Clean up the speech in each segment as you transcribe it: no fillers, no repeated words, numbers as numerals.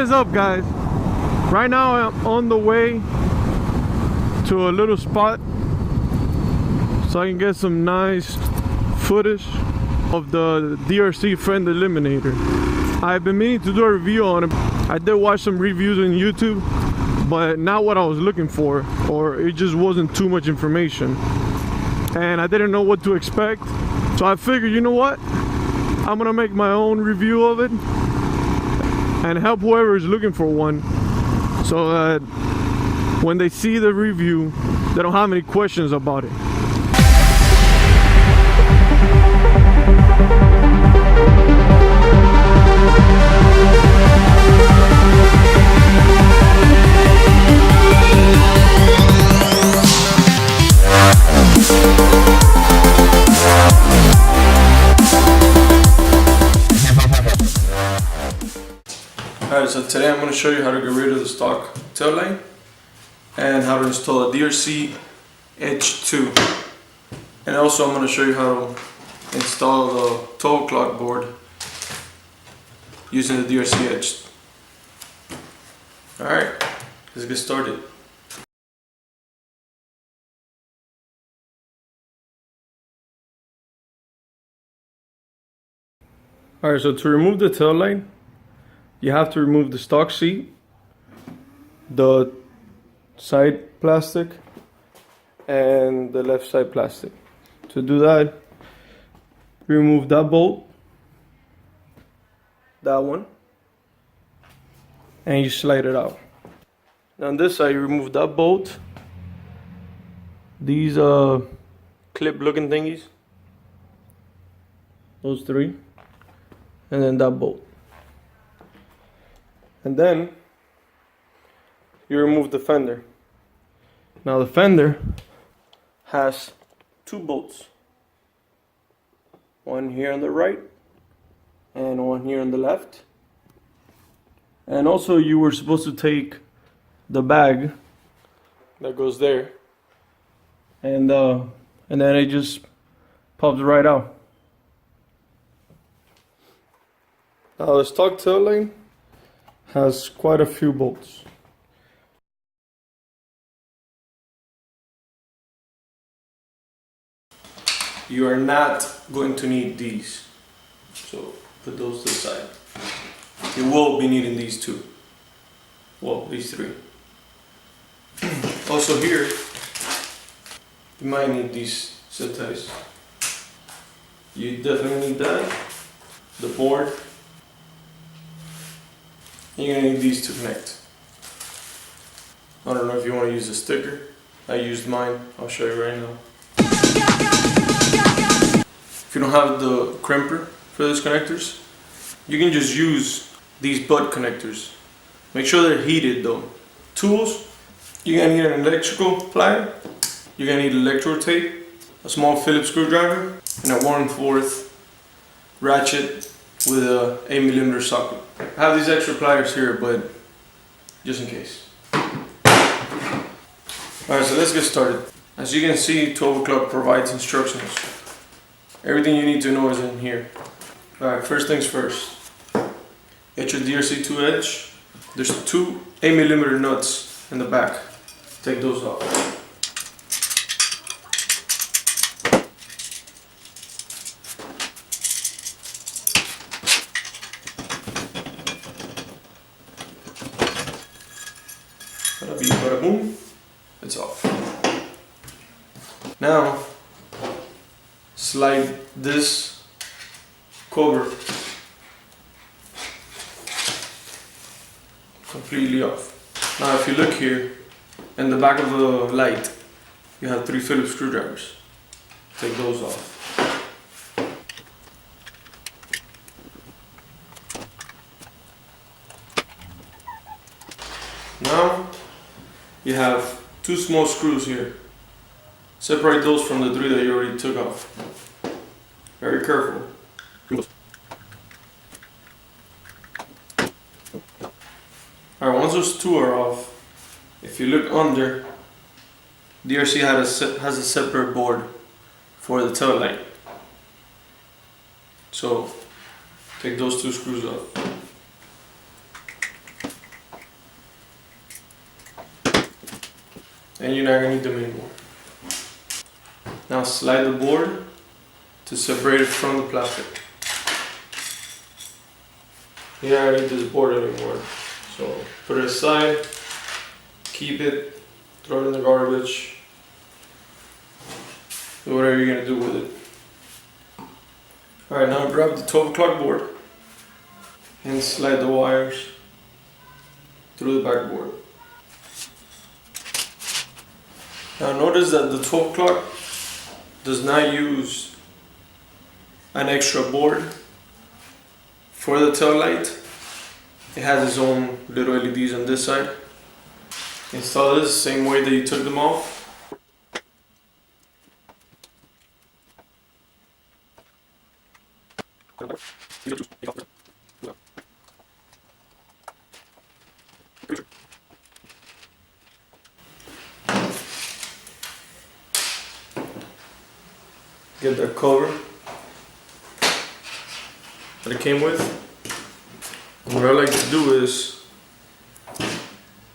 What is up, guys? Right now I'm on the way to a little spot so I can get some nice footage of the DRC Fender Eliminator. I've been meaning to do a review on it. I did watch some reviews on YouTube, but not what I was looking for, or it just wasn't too much information and I didn't know what to expect. So I figured, you know what, I'm gonna make my own review of it and help whoever is looking for one, so that when they see the review they don't have any questions about it. Alright, so today I'm going to show you how to get rid of the stock tail light and how to install a DRC Edge 2. And also I'm going to show you how to install the 12 o'clock board using the DRC Edge. Alright, let's get started. Alright, so to remove the tail light, you have to remove the stock seat, the side plastic, and the left side plastic. To do that, remove that bolt, that one, and you slide it out. Now on this side, you remove that bolt, these clip looking thingies, those three, and then that bolt. And then you remove the fender. Now the fender has two bolts, one here on the right and one here on the left. And also you were supposed to take the bag that goes there, and then it just pops right out. Now the stock tail light has quite a few bolts. You are not going to need these, so put those to the side. You will be needing these two. Well, these three. Also here, you might need these zip ties. You definitely need that, the board. You're gonna need these to connect. I don't know if you want to use a sticker. I used mine. I'll show you right now. If you don't have the crimper for these connectors, you can just use these butt connectors. Make sure they're heated though. Tools, you're gonna need an electrical plier. You're gonna need electrode tape, a small Phillips screwdriver, and a 1/4 ratchet with a 8mm socket. I have these extra pliers here, but just in case. Alright, so let's get started. As you can see, 12 o'clock provides instructions. Everything you need to know is in here. Alright, first things first. Get your DRC2 Edge. There's two 8mm nuts in the back. Take those off. Bada boom, it's off. Now, slide this cover completely off. Now if you look here, in the back of the light, you have 3 Phillips screwdrivers. Take those off. Now, you have 2 small screws here. Separate those from the 3 that you already took off. Very careful. Alright, once those 2 are off, if you look under, DRC has a separate board for the tail light. So take those 2 screws off. and you're not gonna need them anymore. Now slide the board to separate it from the plastic. You're not gonna need this board anymore. So put it aside, keep it, throw it in the garbage, do whatever you're gonna do with it. Alright, now grab the 12 o'clock board and slide the wires through the backboard. Now notice that the 12 o'clock does not use an extra board for the tail light. It has its own little LEDs on this side. Install this the same way that you took them off. Get that cover that it came with. And what I like to do is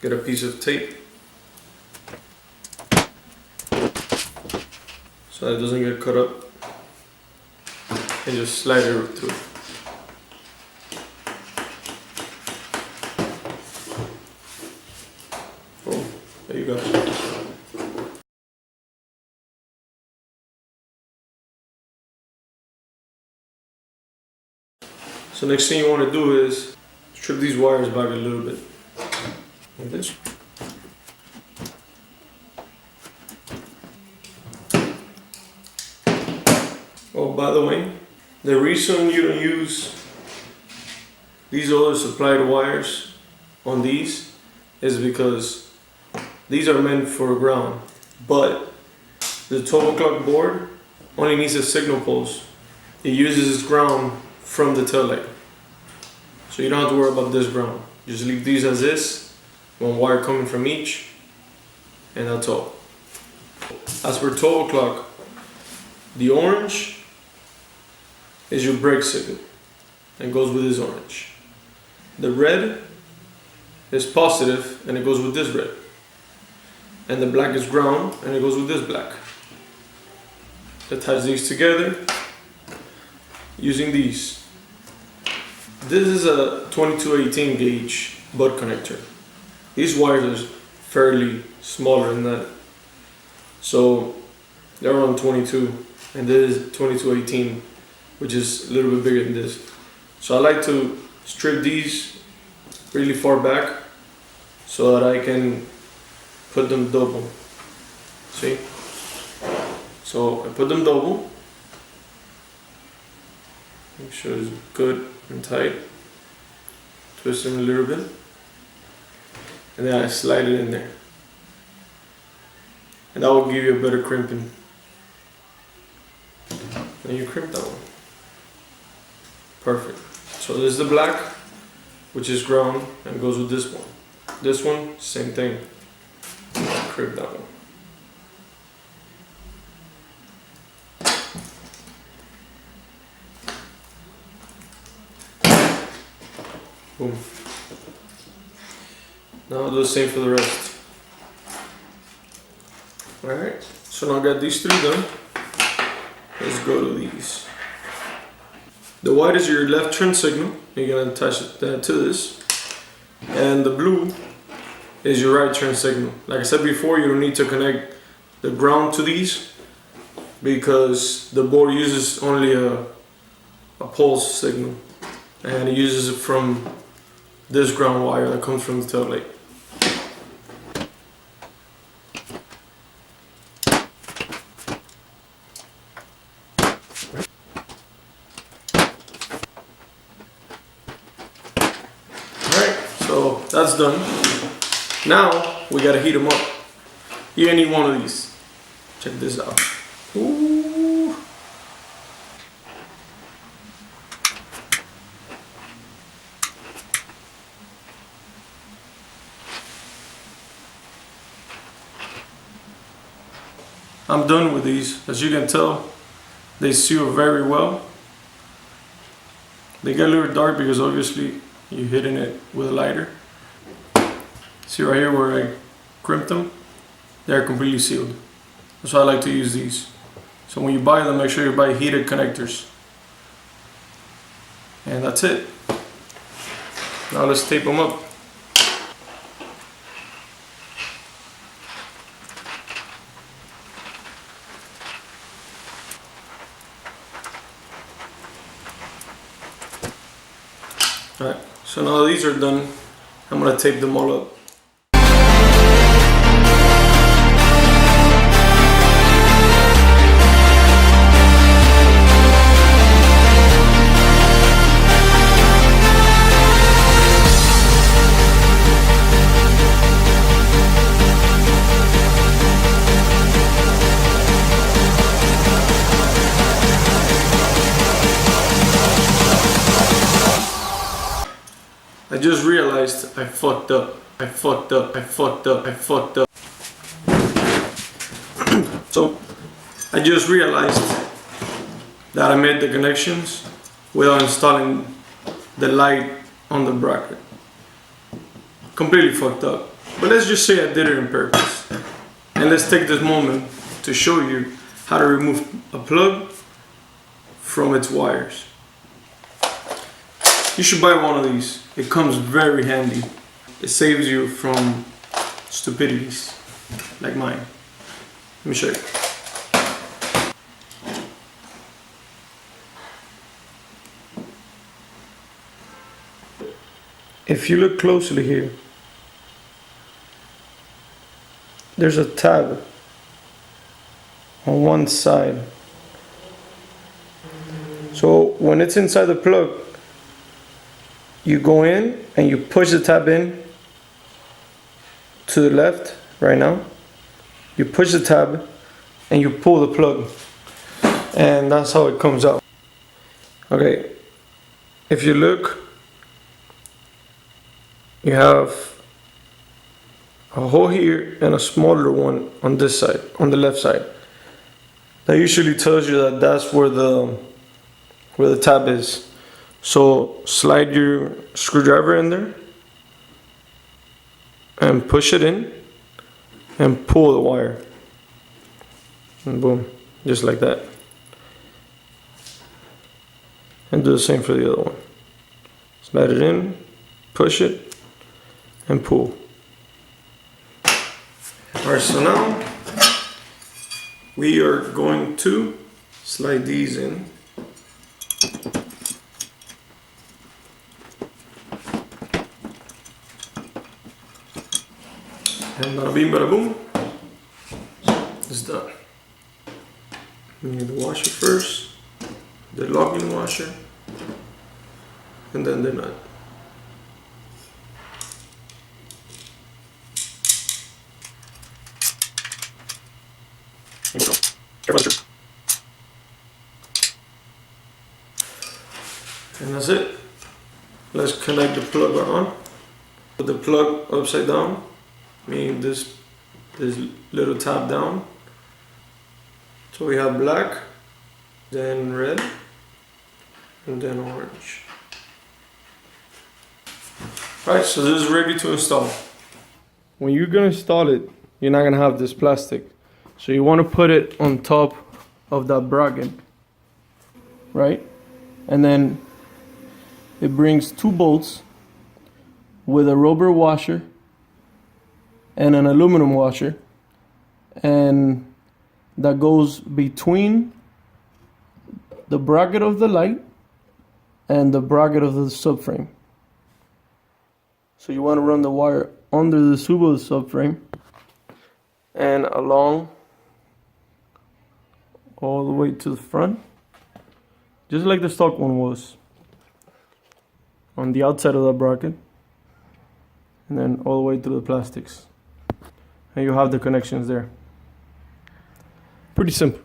get a piece of tape so that it doesn't get cut up, and just slide it through. Boom, there you go. So next thing you want to do is strip these wires back a little bit, like this. Oh, by the way, the reason you don't use these other supplied wires on these is because these are meant for ground, but the 12 o'clock board only needs a signal pulse. It uses its ground from the tail light. So you don't have to worry about this ground. Just leave these as is, one wire coming from each, and that's all. As for 12 o'clock, the orange is your brake signal and goes with this orange. The red is positive and it goes with this red. And the black is ground and it goes with this black. Attach these together using these. This is a 2218 gauge butt connector. These wires are fairly smaller than that. So they're on 22 and this is 2218, which is a little bit bigger than this. So I like to strip these really far back so that I can put them double. See? So I put them double. Make sure it's good and tight. Twist them a little bit. And then I slide it in there. And that will give you a better crimping. Then you crimp that one. Perfect. So this is the black, which is ground and goes with this one. This one, same thing. Crimp that one. Boom. Now I'll do the same for the rest. Alright, so now I got these three done. Let's go to these. The white is your left turn signal. You're gonna attach that to this. And the blue is your right turn signal. Like I said before, you don't need to connect the ground to these because the board uses only a pulse signal. And it uses it from this ground wire that comes from the taillight. Alright, so that's done. Now we gotta heat them up. You're gonna need one of these. Check this out. Ooh. I'm done with these. As you can tell, they seal very well. They get a little dark because obviously you're hitting it with a lighter. See right here where I crimped them? they're completely sealed. That's why I like to use these. So when you buy them, make sure you buy heated connectors. And that's it. Now let's tape them up. Alright, so now these are done, I'm gonna tape them all up. I just realized I fucked up. So I just realized that I made the connections without installing the light on the bracket. Completely fucked up. But let's just say I did it on purpose. And let's take this moment to show you how to remove a plug from its wires. You should buy one of these. It comes very handy. It saves you from stupidities like mine. Let me show you. If you look closely here, there's a tab on one side. So when it's inside the plug, you go in and you push the tab in to the left right now. You push the tab and you pull the plug, and that's how it comes out. Okay, if you look, you have a hole here and a smaller one on this side, on the left side. That usually tells you that that's where the tab is. So slide your screwdriver in there and push it in and pull the wire, and boom, just like that. And do the same for the other one. Slide it in, push it, and pull. Alright, so now we are going to slide these in. And bada bing bada boom, it's done. You need the washer first, the locking washer, and then the nut. And that's it. Let's connect the plug on. Put the plug upside down, meaning this little tab down. So we have black, then red, and then orange. Alright, so this is ready to install. When you're gonna install it, you're not gonna have this plastic. So you wanna put it on top of that bracket, right? And then it brings two bolts with a rubber washer and an aluminum washer, and that goes between the bracket of the light and the bracket of the subframe. So you want to run the wire under the tube of the subframe and along all the way to the front, just like the stock one was, on the outside of the bracket, and then all the way through the plastics. And you have the connections there. Pretty simple.